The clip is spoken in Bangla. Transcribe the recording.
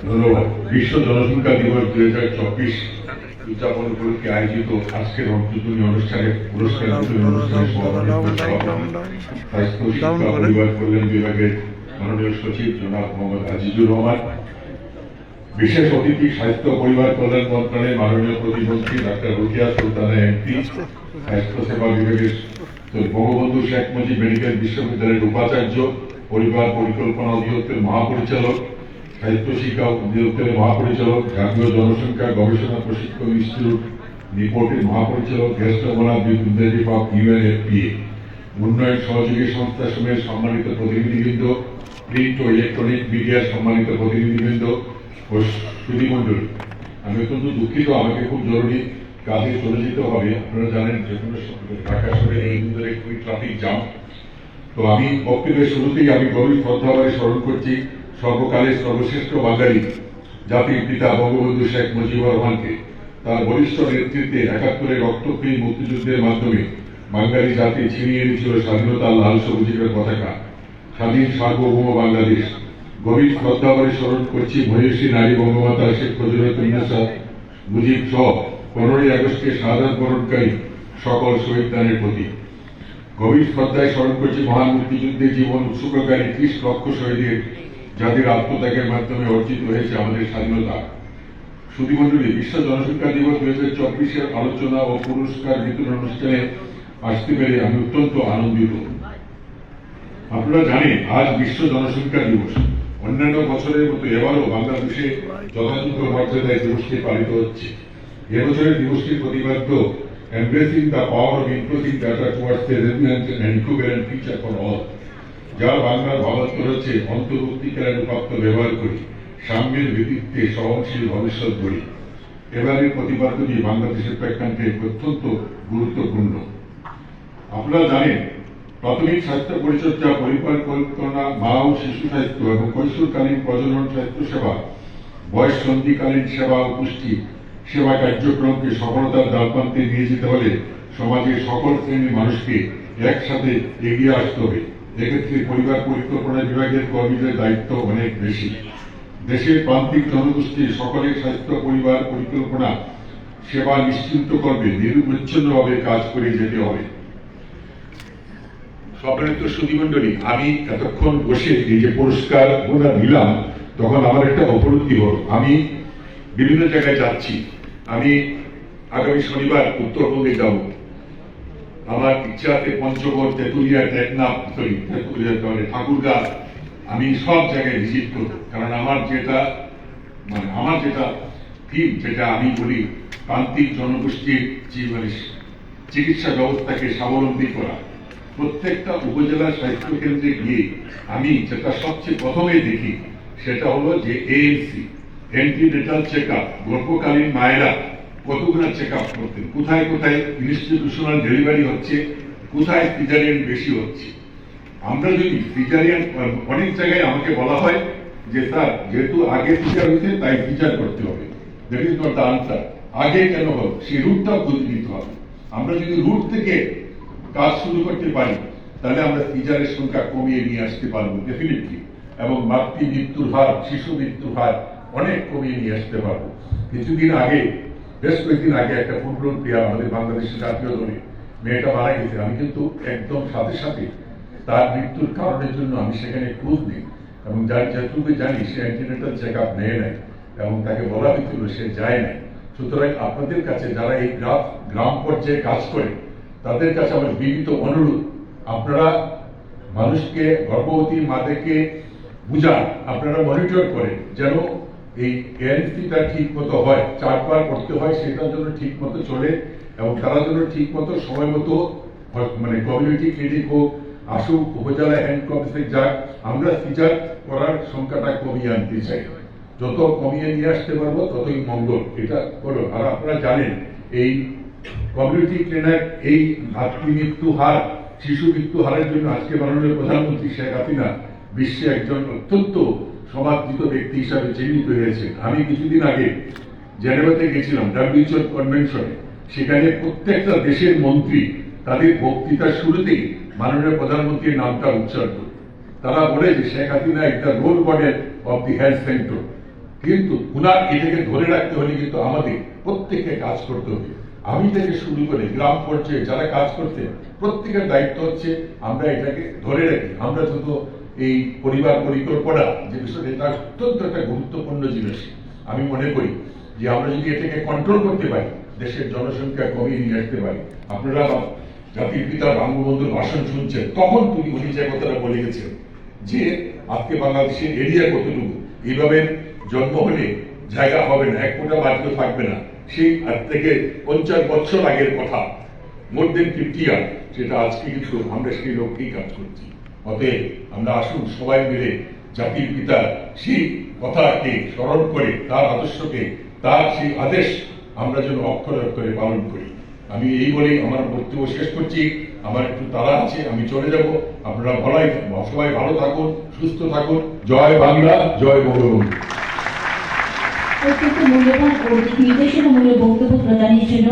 ধন্যবাদ। বিশ্ব জনসংখ্যা দিবস 2024 উদযাপন উপলক্ষে আয়োজিত আজকের উদ্বোধনী অনুষ্ঠানে পুরস্কার স্বাস্থ্য শিক্ষা পরিবার কল্যাণ বিভাগের মাননীয় সচিব জনাব মোহাম্মদ আজিজুর রহমান, বিশেষ অতিথি স্বাস্থ্য পরিবার কল্যাণ মন্ত্রণালয়ের মাননীয় প্রতিমন্ত্রী ডাক্তার রোকেয়া সুলতানা এমপি, স্বাস্থ্য সেবা বিভাগের বঙ্গবন্ধু শেখ মুজিব মেডিকেল বিশ্ববিদ্যালয়ের উপাচার্য, পরিবার পরিকল্পনা অধিদপ্তরের মহাপরিচালক, সাহিত্য শিক্ষা অধিদপ্তরের মহাপরিচালক, জাতীয় জনসংখ্যা গবেষণা প্রশিক্ষণ ইনস্টিটিউট রিপোর্টের মহাপরিচালক, guest of representative of UNFPA, উন্নয়ন সহযোগী সংস্থা সমূহের সম্মানিত প্রতিনিধিবৃন্দ, প্রিন্ট ও ইলেকট্রনিক মিডিয়ার সম্মানিত প্রতিনিধিবৃন্দ ও সুধীমণ্ডলী, আমি অত্যন্ত দুঃখিত, আমাকে খুব জরুরি কাজে চলে যেতে হবে। আপনারা জানেন যে কোনো ঢাকা শহরে এই ধরে খুবই ট্রাফিক জ্যাম। তো আমি বক্তব্যের শুরুতেই আমি গভীর শ্রদ্ধাভরে স্মরণ করছি সর্বকালের সর্বশ্রেষ্ঠ বাঙালি জাতির পিতা বঙ্গবন্ধু শেখ মুজিবুর রহমানকে। তার বলিষ্ঠ নেতৃত্বে 71-এর রক্তক্ষয়ী মুক্তিযুদ্ধের মাধ্যমে বাঙালি জাতি ছিনিয়ে এনেছিল স্বাধীনতার লাল সবুজের পতাকা, স্বাধীন সার্বভৌম বাংলাদেশ। গভীর শ্রদ্ধাভরে স্মরণ করছি মহিষী নারী বঙ্গমাতা শেখ মুজিবুন্নেসা মুজিব সহ 15ই আগস্টে শাহাদাত বরণকারী সকল শহীদদের প্রতি। গভীর শ্রদ্ধায় স্মরণ করছি মহান মুক্তিযুদ্ধে জীবন উৎসর্গকারী 30 লক্ষ শহীদের, যাদের আত্মত্যাগের মাধ্যমে অর্জিত হয়েছে আমাদের স্বাধীনতা। সুধীমণ্ডলী, বিশ্ব জনসংখ্যা দিবস 2024-এর আলোচনা ও পুরস্কার বিতরণ অনুষ্ঠানে আসতে পেরে আমি অত্যন্ত আনন্দিত। আপনারা জানেন আজ বিশ্ব জনসংখ্যা দিবস। অন্যান্য বছরের মতো এবারও বাংলাদেশে যথাযথ মর্যাদায় দিবসটি পালিত হচ্ছে। এবছরের দিবসটির প্রতিপাদ্য embracing the power of inclusive data towards the resilient and equivalent future for all, যার বাংলার ভাবার্থ হচ্ছে অন্তর্বর্তীকালীন উপাত্ত ব্যবহার করি সাম্যের ভিত্তিতে সহনশীল ভবিষ্যৎ গড়ি। এবারের প্রতিপাদ্যটি বাংলাদেশের প্রেক্ষান্তে অত্যন্ত গুরুত্বপূর্ণ। আপনারা জানেন প্রাথমিক স্বাস্থ্য পরিচর্যা, পরিকল্পনা, মা ও শিশু স্বাস্থ্য এবং কৈশোরকালীন প্রজনন স্বাস্থ্য সেবা, বয়স সন্ধিকালীন সেবা ও পুষ্টি সেবা কার্যক্রমকে সফলতার দ্বারপ্রান্তে নিয়ে যেতে হলে সমাজের সকল শ্রেণীর মানুষকে একসাথে এগিয়ে আসতে হবে। এক্ষেত্রে পরিবার পরিকল্পনা বিভাগের কর্মীদের দায়িত্ব অনেক বেশি। দেশের প্রান্তিক জনগোষ্ঠীর সকলের স্বাস্থ্য পরিবার পরিকল্পনা সেবা নিশ্চিন্ত করবে নিরবচ্ছিন্নভাবে কাজ করে যেতে হবে। সম্মানিত সুধীমণ্ডলী, আমি এতক্ষণ বসে এই যে পুরস্কার গুলো নিলাম, তখন আমার একটা উপলব্ধি হল, আমি বিভিন্ন জায়গায় যাচ্ছি। আমি আগামী শনিবার উত্তরবঙ্গে যাব। আমার ইচ্ছা আছে পঞ্চগড়, তেঁতুলিয়া, টেকনাফ, ঠাকুরগাঁ, আমি সব জায়গায় ভিজিট করব। কারণ আমার যেটা থিম, যেটা আমি বলি প্রান্তিক জনগোষ্ঠীর চিকিৎসা ব্যবস্থাকে স্বাবলম্বী করা। প্রত্যেকটা উপজেলা স্বাস্থ্য কেন্দ্রে গিয়ে আমি যেটা সবচেয়ে প্রথমে দেখি সেটা হলো যে এএনসি, অ্যান্টিনেটাল চেক আপ, গর্ভকালীন মায়েরা কতগুলো চেক আপ করতেন, কোথায় কোথায় ইনস্টিটিউশনাল ডেলিভারি হচ্ছে, কোথায় সিজারিয়ান বেশি হচ্ছে। আমরা যদি সিজারিয়ান, অনেক জায়গায় আমাকে বলা হয় যে স্যার যেহেতু আগে সিজার হয়েছে তাই সিজার করতে হবে। That is not the answer. আগে কেন হল সেই রুটটাও খুঁজে নিতে হবে। আমরা যদি রুট থেকে কাজ শুরু করতে পারি তাহলে আমরা সিজারের সংখ্যা কমিয়ে নিয়ে আসতে পারবো ডেফিনেটলি, এবং মাতৃ মৃত্যুর হার, শিশু মৃত্যুর হার অনেক কমিয়ে নিয়ে আসতে পারবো। কিছুদিন আগে, বেশ কয়েকদিন আগে একটা ফুটবল প্লেয়ার আমাদের বাংলাদেশের জাতীয় দলে মেয়েটা মারা গেছে। আমি কিন্তু একদম সাথে সাথে তার মৃত্যুর কারণের জন্য আমি সেখানে খোঁজ নিই, এবং যার যেটুকু জানি সে অ্যান্টিনেটাল চেক আপ নেয় নাই এবং তাকে বলা হয়েছিল সে যায় নাই। সুতরাং আপনাদের কাছে যারা এই গ্রাম পর্যায়ে কাজ করে তাদের কাছে আমার বিনীত অনুরোধ, আপনারা মানুষকে, গর্ভবতী মাদেরকে বুঝান, আপনারা মনিটর করেন যেন এই এএনসিটা ঠিক মতো হয়, 4 বার করতে হয়, সেটার জন্য ঠিক মতো চলে, এবং তারা যেন ঠিক মতো সময় মতো কমিউনিটি ক্লিনিক হোক, আসুক, উপজেলা হেলথ অফিসে যাক। আমরা সিজার করার সংখ্যাটা কমিয়ে আনতে চাই। যত কমিয়ে নিয়ে আসতে পারবো ততই মঙ্গল। এটা করো। আর আপনারা জানেন এই কমিউনিটি ক্লিনিক, এই মাতৃ মৃত্যু হার, শিশু মৃত্যু হারের জন্য আজকে মাননীয় প্রধানমন্ত্রী শেখ হাসিনা বিশ্বে একজন অত্যন্ত সমাদৃত ব্যক্তি হিসাবে চিহ্নিত হয়েছে। আমি কিছুদিন আগে জেনেভাতে গেছিলাম, WHO কনভেনশনে। সেখানে প্রত্যেকটা দেশের মন্ত্রী তাদের বক্তৃতার শুরুতেই মাননীয় প্রধানমন্ত্রীর নামটা উচ্চারণ করে। তারা বলে যে শেখ হাসিনা একটা role model of the health sector, কিন্তু উনার এটাকে ধরে রাখতে হলে কিন্তু আমাদের প্রত্যেককে কাজ করতে হবে। আমি থেকে শুরু করে গ্রাম পর্যায়ে যারা কাজ করতে, প্রত্যেকের দায়িত্ব হচ্ছে আমরা এটাকে ধরে রাখি। আমরা যত এই পরিবার পরিকল্পনা যে বিষয়টা, এটা অত্যন্ত একটা গুরুত্বপূর্ণ জিনিস। আমি মনে করি যে আমরা যদি এটাকে কন্ট্রোল করতে পারি, দেশের জনসংখ্যা কমিয়ে নিয়ে আসতে পারি। আপনারা জাতির পিতা বঙ্গবন্ধুর ভাষণ শুনছেন, তখন উনি যে কথাটা বলে গেছেন যে আজকে বাংলাদেশের এরিয়া কতটুকু, এইভাবে জন্ম হলে জায়গা হবে না, এক ফোঁটা বাড়িতে থাকবে না, সেই আজ থেকে 50 বছর আগের কথা, মোর দেন 50 ইয়ার, সেটা আজকে কিন্তু আমরা সেই লক্ষ্যেই কাজ করছি। অতএব আমরা আসুন সবাই মিলে জাতির পিতার সেই কথাকে স্মরণ করে, তার আদর্শকে, তার সেই আদেশ আমরা যেন অক্ষরে অক্ষরে পালন করি। আমি এই বলেই আমার বক্তব্য শেষ করছি। আমার একটু তাড়া আছে, আমি চলে যাব। আপনারা সবাই ভালো থাকুন, সুস্থ থাকুন। জয় বাংলা, জয় বঙ্গবন্ধু। অত্যন্ত মূল্যবান ও দিক নির্দেশনামূলক বক্তব্য প্রদানের জন্য